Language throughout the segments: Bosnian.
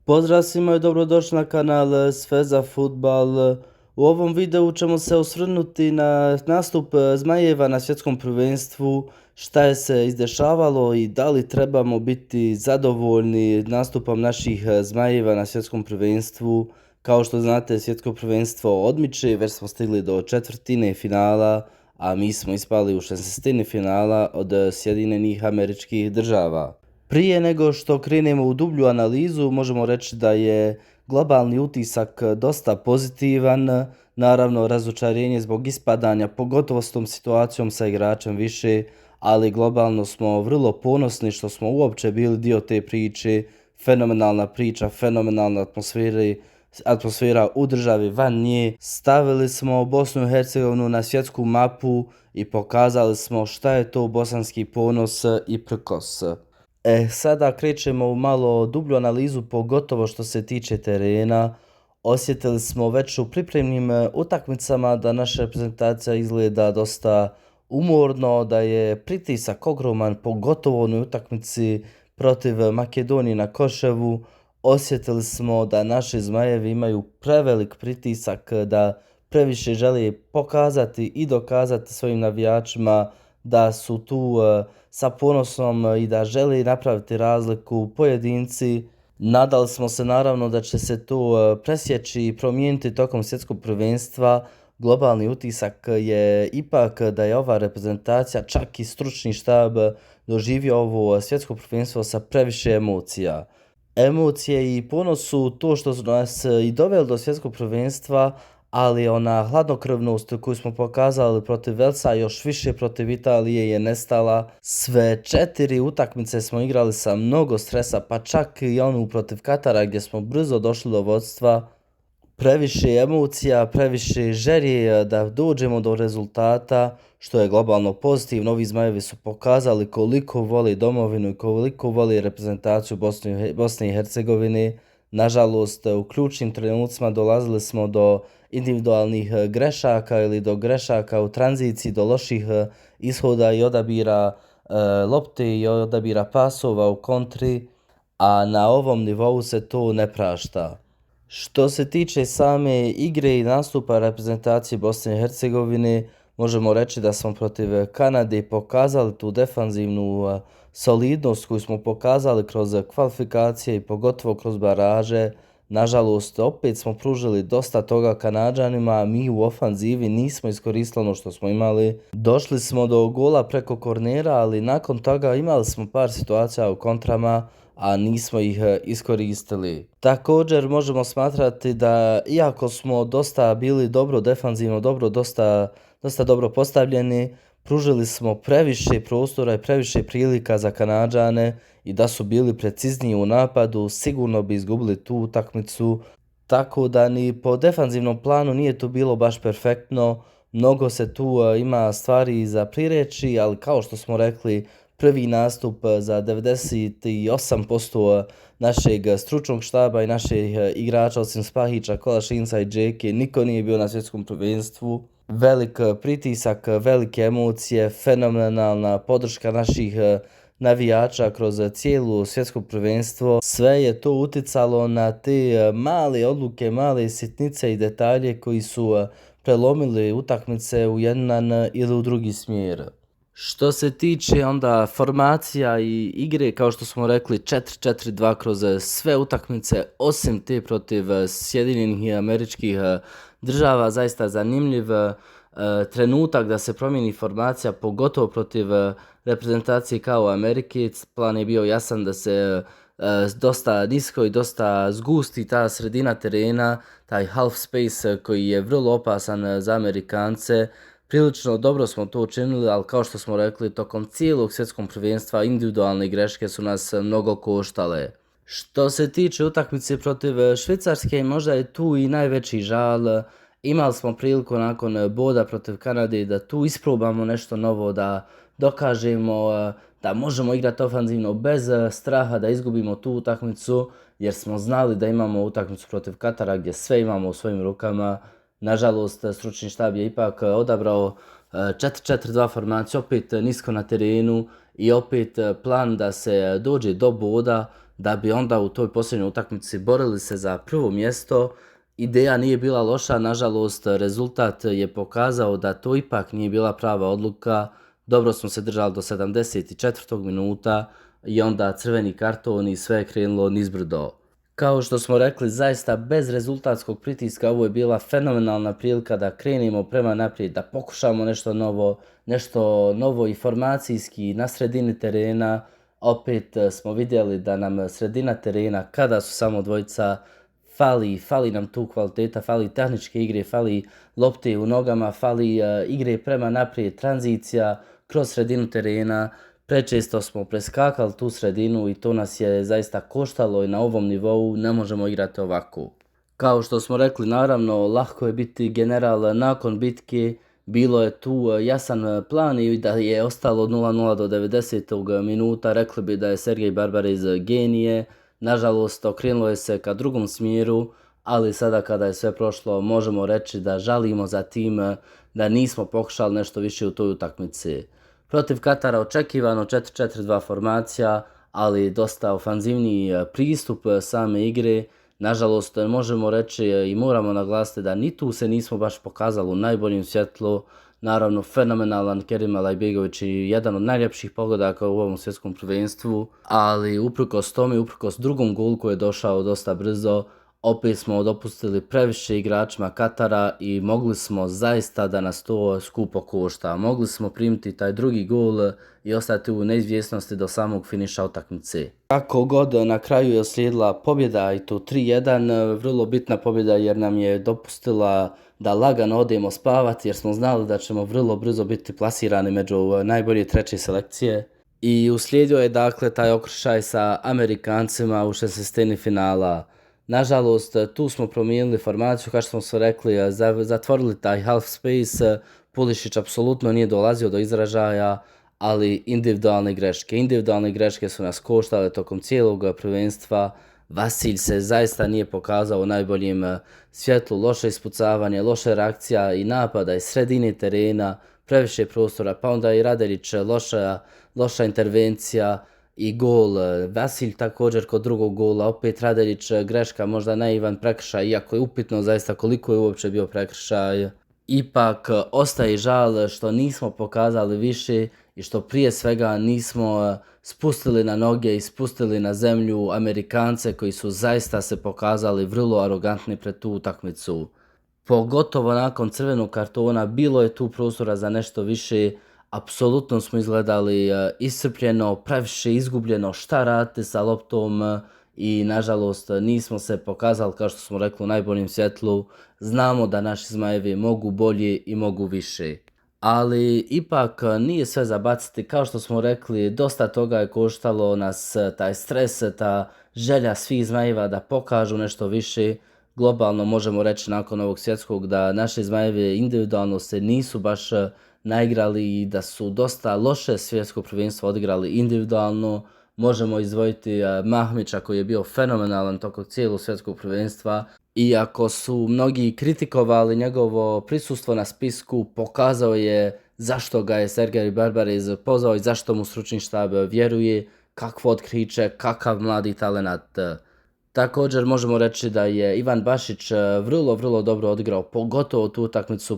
Pozdrav svima i dobrodošli na kanal Sve za futbal. U ovom videu ćemo se osvrnuti na nastup Zmajeva na svjetskom prvenstvu, šta je se izdešavalo i da li trebamo biti zadovoljni nastupom naših Zmajeva na svjetskom prvenstvu. Kao što znate, svjetsko prvenstvo odmiče, već smo stigli do četvrtine finala, a mi smo ispali u 16. finala od Sjedinjenih Američkih Država. Prije nego što krenemo u dublju analizu, možemo reći da je globalni utisak dosta pozitivan. Naravno, razočarenje zbog ispadanja, pogotovo s tom situacijom sa igračem više, ali globalno smo vrlo ponosni što smo uopće bili dio te priče. Fenomenalna priča, fenomenalna atmosfera u državi van nje. Stavili smo Bosnu i Hercegovinu na svjetsku mapu i pokazali smo šta je to bosanski ponos i prkos. Sada krećemo u malo dublju analizu, pogotovo što se tiče terena. Osjetili smo već u pripremnim utakmicama da naša reprezentacija izgleda dosta umorno, da je pritisak ogroman, pogotovo u onoj utakmici protiv Makedonije na Koševu. Osjetili smo da naši Zmajevi imaju prevelik pritisak, da previše žele pokazati i dokazati svojim navijačima da su tu sa ponosom i da žele napraviti razliku pojedinci. Nadali smo se naravno da će se to presjeći i promijeniti tokom svjetskog prvenstva. Globalni utisak je ipak da je ova reprezentacija, čak i stručni štab, doživio ovo svjetsko prvenstvo sa previše emocija. Emocije i ponos su to što su nas i doveli do svjetskog prvenstva, ali ona hladnokrvnost koju smo pokazali protiv Velsa, još više protiv Italije, je nestala. Sve 4 utakmice smo igrali sa mnogo stresa, pa čak i onu protiv Katara gdje smo brzo došli do vodstva. Previše emocija, previše želje da dođemo do rezultata, što je globalno pozitivno. Ovi Zmajevi su pokazali koliko voli domovinu i koliko voli reprezentaciju Bosne i Hercegovine. Nažalost, u ključnim trenucima dolazili smo do individualnih grešaka ili do grešaka u tranziciji, do loših ishoda i odabira lopte i odabira pasova u kontri, a na ovom nivou se to ne prašta. Što se tiče same igre i nastupa reprezentacije Bosne i Hercegovine, možemo reći da smo protiv Kanade pokazali tu defanzivnu solidnost koju smo pokazali kroz kvalifikacije i pogotovo kroz baraže. Nažalost, opet smo pružili dosta toga Kanađanima, a mi u ofanzivi nismo iskoristili ono što smo imali. Došli smo do gola preko kornera, ali nakon toga imali smo par situacija u kontrama, a nismo ih iskoristili. Također možemo smatrati da iako smo dosta bili dobro defanzivno, dosta dobro postavljeni, pružili smo previše prostora i previše prilika za Kanađane i da su bili precizniji u napadu, sigurno bi izgubili tu utakmicu. Tako da ni po defanzivnom planu nije to bilo baš perfektno. Mnogo se tu ima stvari za prireći, ali kao što smo rekli, prvi nastup za 98% našeg stručnog štaba i naših igrača, osim Spahića, Kolašinca i Džeke, niko nije bio na svjetskom prvenstvu. Velik pritisak, velike emocije, fenomenalna podrška naših navijača kroz cijelo svjetsko prvenstvo. Sve je to uticalo na te male odluke, male sitnice i detalje koji su prelomili utakmice u jedan ili u drugi smjer. Što se tiče onda formacija i igre, kao što smo rekli, 4-4-2 kroz sve utakmice, osim te protiv Sjedinjenih Američkih Država, zaista zanimljiv trenutak da se promijeni formacija, pogotovo protiv reprezentacije kao Amerike. Plan je bio jasan da se dosta nisko i dosta zgusti ta sredina terena, taj half space koji je vrlo opasan za Amerikance. Prilično dobro smo to učinili, ali kao što smo rekli, tokom cijelog svjetskog prvenstva individualne greške su nas mnogo koštale. Što se tiče utakmice protiv Švicarske, možda je tu i najveći žal. Imali smo priliku nakon boda protiv Kanade da tu isprobamo nešto novo, da dokažemo da možemo igrati ofanzivno bez straha da izgubimo tu utakmicu, jer smo znali da imamo utakmicu protiv Katara gdje sve imamo u svojim rukama. Nažalost, stručni štab je ipak odabrao 4-4-2 formaciju, opet nisko na terenu i opet plan da se dođe do boda, da bi onda u toj posljednjoj utakmici borili se za prvo mjesto. Ideja nije bila loša, nažalost rezultat je pokazao da to ipak nije bila prava odluka. Dobro smo se držali do 74. minuta i onda crveni karton i sve je krenulo nizbrdo. Kao što smo rekli, zaista bez rezultatskog pritiska ovo je bila fenomenalna prilika da krenemo prema naprijed, da pokušamo nešto novo i formacijski na sredini terena. Opet smo vidjeli da nam sredina terena, kada su samo dvojica, fali nam tu kvaliteta, fali tehničke igre, fali lopte u nogama, fali igre prema naprijed, tranzicija kroz sredinu terena. Prečesto smo preskakali tu sredinu i to nas je zaista koštalo i na ovom nivou ne možemo igrati ovako. Kao što smo rekli, naravno, lako je biti general nakon bitke. Bilo je tu jasan plan i da je ostalo 0-0 do 90. minuta, rekli bi da je Sergej Barbarez genije. Nažalost, okrenulo je se ka drugom smjeru, ali sada kada je sve prošlo možemo reći da žalimo za tim da nismo pokušali nešto više u toj utakmici. Protiv Katara očekivano 4-4-2 formacija, ali dosta ofanzivniji pristup same igre. Nažalost, možemo reći i moramo naglasiti da ni tu se nismo baš pokazali u najboljem svjetlu. Naravno, fenomenalan Kerim Alajbegović i jedan od najljepših pogodaka u ovom svjetskom prvenstvu, ali uprkos tome, uprkos drugom golu koji je došao dosta brzo, opet smo dopustili previše igračima Katara i mogli smo zaista da nas to skupo košta. Mogli smo primiti taj drugi gol i ostati u neizvjesnosti do samog finiša utakmice. Kako god, na kraju je slijedila pobjeda i to 3-1, vrlo bitna pobjeda jer nam je dopustila da lagano odemo spavati jer smo znali da ćemo vrlo brzo biti plasirani među najbolje treće selekcije. I uslijedio je dakle taj okršaj sa Amerikancima u 16. finala. Nažalost, tu smo promijenili formaciju, kao što smo rekli, zatvorili taj half space, Pulišić apsolutno nije dolazio do izražaja, ali individualne greške su nas koštale tokom cijelog prvenstva. Vasilj se zaista nije pokazao u najboljem svjetlu, loše ispucavanje, loša reakcija i napada iz sredine terena, previše prostora, pa onda i Radelić, loša intervencija i gol. Vasilj također kod drugog gola, opet Radelić greška, možda naivan prekršaj, iako je upitno zaista koliko je uopće bio prekršaj. Ipak ostaje žal što nismo pokazali više i što prije svega nismo spustili na noge i spustili na zemlju Amerikance koji su zaista se pokazali vrlo arogantni pred tu utakmicu. Pogotovo nakon crvenog kartona bilo je tu prostora za nešto više, apsolutno smo izgledali iscrpljeno, previše izgubljeno šta raditi sa loptom i nažalost nismo se pokazali, kao što smo rekli, u najboljem svjetlu. Znamo da naši Zmajevi mogu bolje i mogu više. Ali ipak nije sve zabaciti, kao što smo rekli, dosta toga je koštalo nas taj stres, ta želja svih Zmajeva da pokažu nešto više. Globalno možemo reći nakon ovog svjetskog da naši Zmajevi individualno se nisu baš naigrali i da su dosta loše svjetsko prvenstvo odigrali individualno. Možemo izdvojiti Mahmića koji je bio fenomenalan tokom cijelog svjetskog prvenstva. Iako su mnogi kritikovali njegovo prisustvo na spisku, pokazao je zašto ga je Sergej Barbarez pozvao i zašto mu stručni štab vjeruje, kakvo otkriće, kakav mladi talenat. Također možemo reći da je Ivan Bašić vrlo dobro odigrao, pogotovo tu utakmicu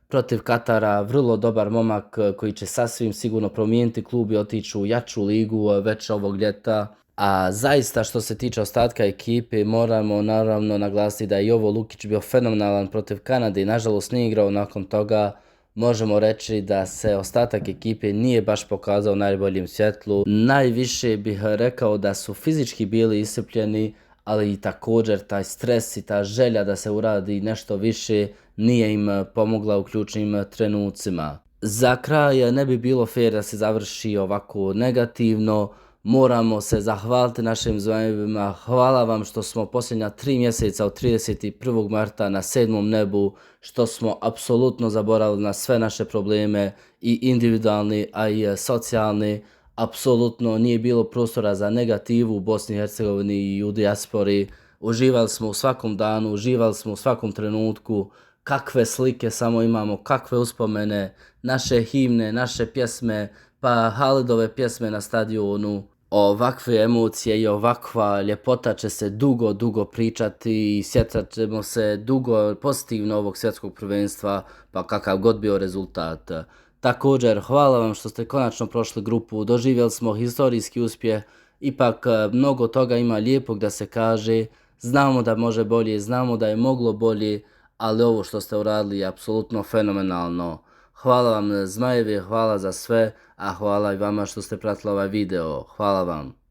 protiv Katara, vrlo dobar momak koji će sasvim sigurno promijeniti klub i otići u jaču ligu već ovog ljeta. A zaista što se tiče ostatka ekipe, moramo naravno naglasiti da je Jovo Lukić bio fenomenalan protiv Kanade i nažalost nije igrao nakon toga. Možemo reći da se ostatak ekipe nije baš pokazao u najboljem svjetlu. Najviše bih rekao da su fizički bili iscrpljeni, ali i također taj stres i ta želja da se uradi nešto više nije im pomogla u ključnim trenucima. Za kraj ne bi bilo fair da se završi ovako negativno. Moramo se zahvaliti našim Zmajevima. Hvala vam što smo posljednja 3 mjeseca od 31. marta na 7. nebu, što smo apsolutno zaboravili na sve naše probleme i individualni, a i socijalni. Apsolutno nije bilo prostora za negativu u Bosni i Hercegovini i u dijaspori. Uživali smo u svakom danu, uživali smo u svakom trenutku. Kakve slike samo imamo, kakve uspomene, naše himne, naše pjesme, pa Halidove pjesme na stadionu. ovakve emocije i ovakva ljepota će se dugo pričati i sjećat ćemo se dugo pozitivno ovog svjetskog prvenstva, pa kakav god bio rezultat. Također, hvala vam što ste konačno prošli grupu, doživjeli smo historijski uspjeh, ipak mnogo toga ima lijepog da se kaže, znamo da može bolje, znamo da je moglo bolje, ali ovo što ste uradili je apsolutno fenomenalno. Hvala vam Zmajevi, hvala za sve, a hvala i vama što ste pratili ovaj video. Hvala vam.